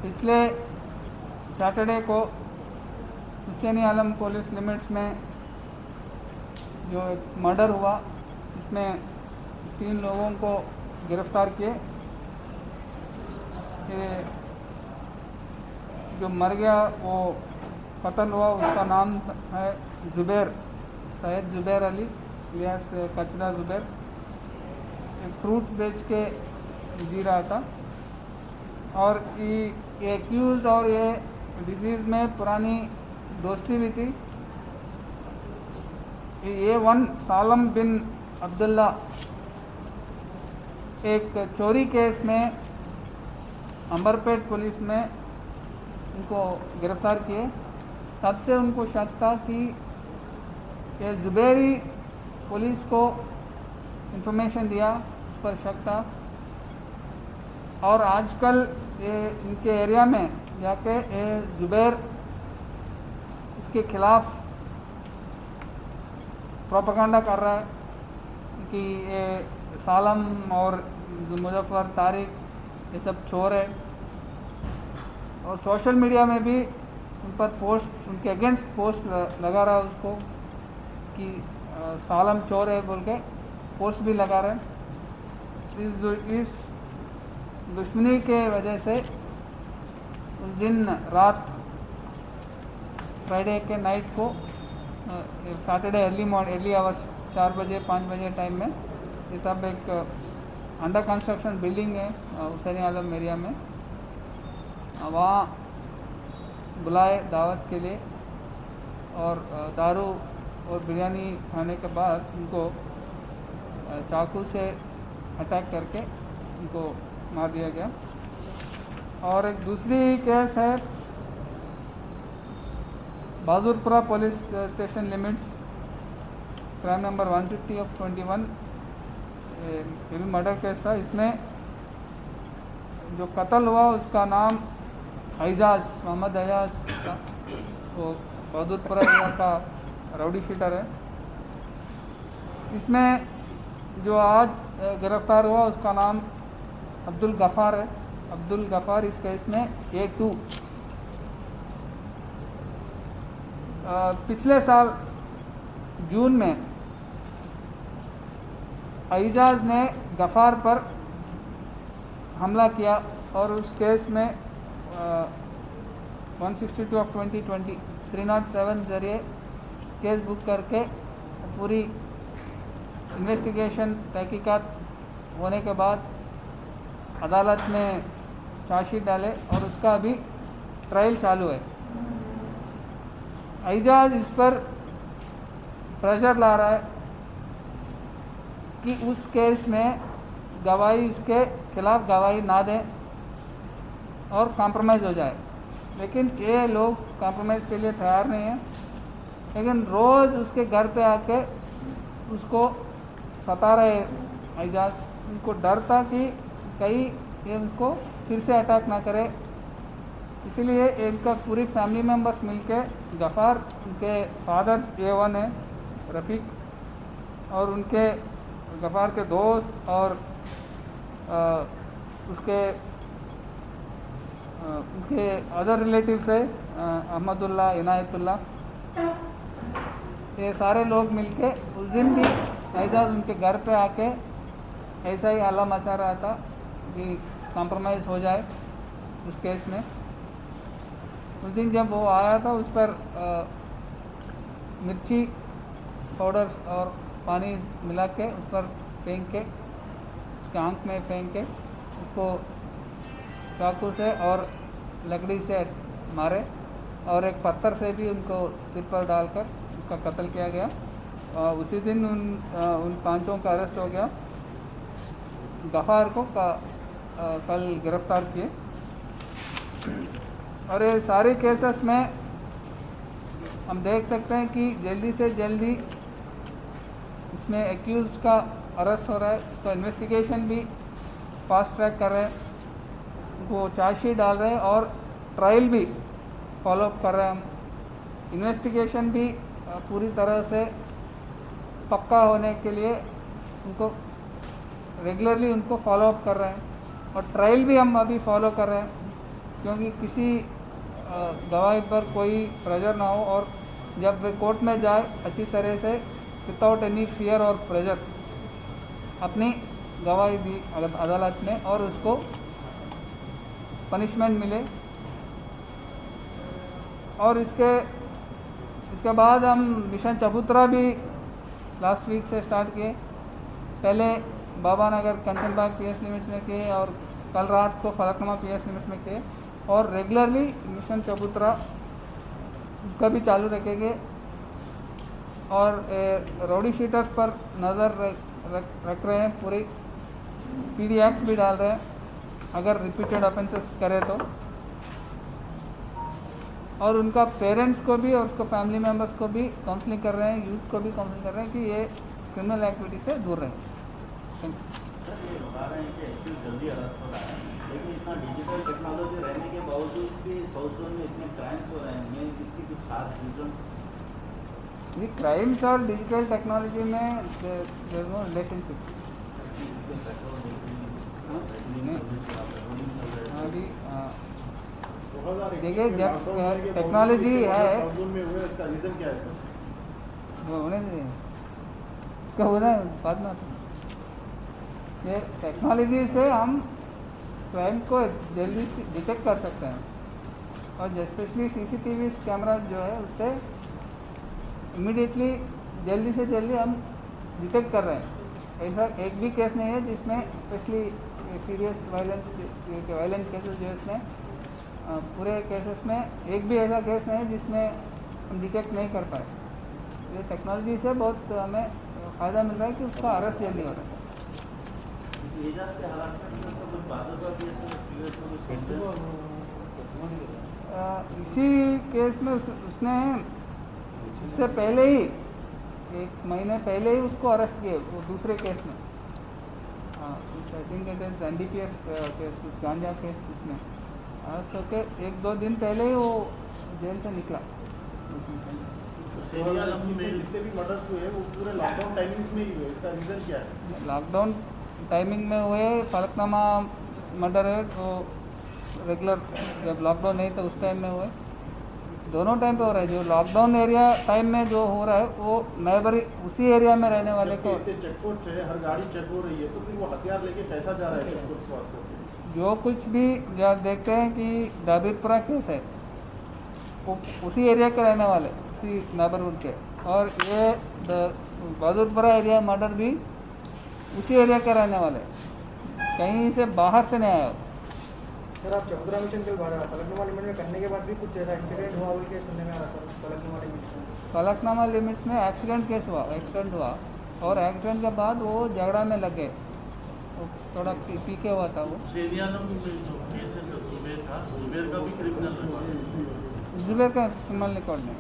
पिछले सैटरडे को हुसैनी आलम police limits में जो एक मर्डर हुआ, इसमें 3 लोगों को गिरफ्तार किए। ये जो मर गया वो कत्ल हुआ, उसका नाम है जुबैर, सैयद जुबैर अली इलियास कचरा जुबैर। एक फ्रूट्स बेच के जी रहा था और ये एक्यूज और ये डिजीज़ में पुरानी दोस्ती भी थी। ये वन सालम बिन अब्दुल्ला एक चोरी केस में अंबरपेट पुलिस में उनको गिरफ्तार किए। तब से उनको शक था कि ये जुबैरी पुलिस को इंफॉर्मेशन दिया, उस पर शक था। और आजकल ये इनके एरिया में जाके ये जुबैर इसके खिलाफ प्रोपेगेंडा कर रहा है कि ये सालम और मुजफ्फर तारिक ये सब चोर है, और सोशल मीडिया में भी उन पर पोस्ट, उनके अगेंस्ट पोस्ट लगा रहा है उसको कि सालम चोर है बोल के पोस्ट भी लगा रहे हैं। इस दुश्मनी के वजह से उस दिन रात फ्राइडे के नाइट को सैटरडे अर्ली आवर्स 4 बजे 5 बजे टाइम में ये सब एक अंडर कंस्ट्रक्शन बिल्डिंग है हुसैनी आलम एरिया में, वहाँ बुलाए दावत के लिए और दारू और बिरयानी खाने के बाद उनको चाकू से अटैक करके उनको मार दिया गया। और एक दूसरी केस है Bahadurpura police station limits, crime number 150/21, ये भी मर्डर केस था। इसमें जो कत्ल हुआ उसका नाम एजाज, मोहम्मद एजाज का, वो बहादुरपुरा एरिया का राउडी शीटर है। इसमें जो आज गिरफ्तार हुआ उसका नाम अब्दुल गफ़ार है, अब्दुल गफ़ार। इस केस में A2 पिछले साल जून में एजाज ने गफ़ार पर हमला किया और उस केस में 162/2020 307 जरिए केस बुक करके पूरी इन्वेस्टिगेशन तहकीकात होने के बाद अदालत में चार्जशीट डाले और उसका अभी ट्रायल चालू है। एजाज इस पर प्रेशर ला रहा है कि उस केस में गवाही, इसके खिलाफ गवाही ना दें और कॉम्प्रोमाइज़ हो जाए, लेकिन ये लोग कॉम्प्रोमाइज़ के लिए तैयार नहीं हैं। लेकिन रोज़ उसके घर पे आके उसको सता रहे एजाज। उनको डर था कि कहीं ये उसको फिर से अटैक ना करे, इसीलिए इनका पूरी फैमिली मेम्बर्स मिलके गफ़ार, उनके फादर A1 है रफ़ीक, और उनके गफ़ार के दोस्त और उनके अदर रिलेटिव्स है अहमदुल्ला, इनायतुल्ला, ये सारे लोग मिलके उस दिन भी एजाज उनके घर पे आके ऐसा ही हल्ला मचा रहा था कि कॉम्प्रोमाइज़ हो जाए उस केस में। उस दिन जब वो आया था उस पर मिर्ची पाउडर और पानी मिला के उस पर फेंक के, उसके आँख में फेंक के उसको चाकू से और लकड़ी से मारे और एक पत्थर से भी उनको सिर पर डालकर उसका कत्ल किया गया। उसी दिन उन 5 का अरेस्ट हो गया। गफ़ार को कल गिरफ्तार किए। और ये सारे केसेस में हम देख सकते हैं कि जल्दी से जल्दी इसमें एक्यूज़ का अरेस्ट हो रहा है, उसका इन्वेस्टिगेशन भी फास्ट ट्रैक कर रहे हैं, उनको चार्जशीट डाल रहे हैं और ट्रायल भी फॉलोअप कर रहे हैं हम। इन्वेस्टिगेशन भी पूरी तरह से पक्का होने के लिए उनको रेगुलरली उनको फॉलोअप कर रहे हैं। और ट्रायल भी हम अभी फॉलो कर रहे हैं, क्योंकि किसी गवाही पर कोई प्रेशर ना हो और जब वे कोर्ट में जाए अच्छी तरह से विदाउट एनी फियर और प्रेशर अपनी गवाही दी अदालत में और उसको पनिशमेंट मिले। और इसके बाद हम मिशन चबूतरा भी लास्ट वीक से स्टार्ट किए। पहले बाबा नगर कंचनबाग पीएस लिमिट्स में किए और कल रात को फलकनुमा पीएस लिमिट्स में किए और रेगुलरली मिशन चबूतरा उसका भी चालू रखेंगे। और रॉडी शीटर्स पर नज़र रख रहे हैं, पूरी पीडी एक्ट भी डाल रहे हैं अगर रिपीटेड ऑफेंसेस करे तो। और उनका पेरेंट्स को भी और उसको फैमिली मेम्बर्स को भी काउंसलिंग कर रहे हैं, यूथ को भी काउंसलिंग कर रहे हैं कि ये क्रिमिनल एक्टिविटी से दूर रहें। सर ये बता रहे हैं कि एक्चुअली जल्दी अरेस्ट हो रहा है, लेकिन इतना डिजिटल टेक्नोलॉजी रहने के बावजूद भी साउथ जोन में इतने क्राइम्स हो रहे हैं, इसकी कुछ खास रीजन? ये क्राइम्स और डिजिटल टेक्नोलॉजी में देयर इज नो रिलेशनशिप। देखिए जब टेक्नोलॉजी है होने इसका होना बाद में ये टेक्नोलॉजी से हम क्राइम को जल्दी से डिटेक्ट कर सकते हैं और स्पेशली सीसीटीवी कैमरा जो है उससे इमीडिएटली जल्दी से जल्दी हम डिटेक्ट कर रहे हैं। ऐसा एक भी केस नहीं है जिसमें स्पेशली सीरियस वायलेंस केसेस जो है इसमें पूरे केसेस में एक भी ऐसा केस नहीं है जिसमें हम डिटेक्ट नहीं कर पाए। ये टेक्नोलॉजी से बहुत हमें फ़ायदा मिल रहा है कि उसका अरेस्ट जल्दी हो रहा है। इसी केस में उसने उससे पहले ही 1 महीने पहले ही उसको अरेस्ट किए वो दूसरे केस में। I think it is NDPS case, गांजा केस। उसमें अरेस्ट होकर 1-2 दिन पहले ही वो जेल से निकला। जितने भी मर्डर्स हुए वो पूरे लॉकडाउन टाइमिंग में ही हुए, इसका रीज़न क्या है? लॉकडाउन टाइमिंग में हुए। फलकनुमा मर्डर है वो रेगुलर जब लॉकडाउन नहीं तो उस टाइम में हुए, दोनों टाइम पे हो रहा है। जो लॉकडाउन एरिया टाइम में जो हो रहा है वो नेबरी उसी एरिया में रहने वाले को चेकपोस्ट है, हर गाड़ी चेक हो रही है, तो फिर वो हथियार लेके कैसा जा रहा है चेकपोस्ट पर? जो कुछ भी जब देखते हैं कि डाबिरपुरा केस है वो उसी एरिया के रहने वाले, उसी नेबरहुड के, और ये बहादुरपुरा एरिया मर्डर भी उसी एरिया के रहने वाले, कहीं से बाहर से नहीं आया। सर आप चबूतरा मिशन के बारे में फलकनुमा लिमिट में करने के बाद भी कुछ ऐसा एक्सीडेंट हुआ हुआ के सुनने में आ रहा सर? फलकनुमा लिमिट्स में फलकनुमा लिमिट्स में एक्सीडेंट केस हुआ, एक्सीडेंट हुआ और एक्सीडेंट के बाद वो झगड़ा में लग गए, थोड़ा पी के हुआ था वो। जुबेर का क्रिमिनल रिकॉर्ड नहीं।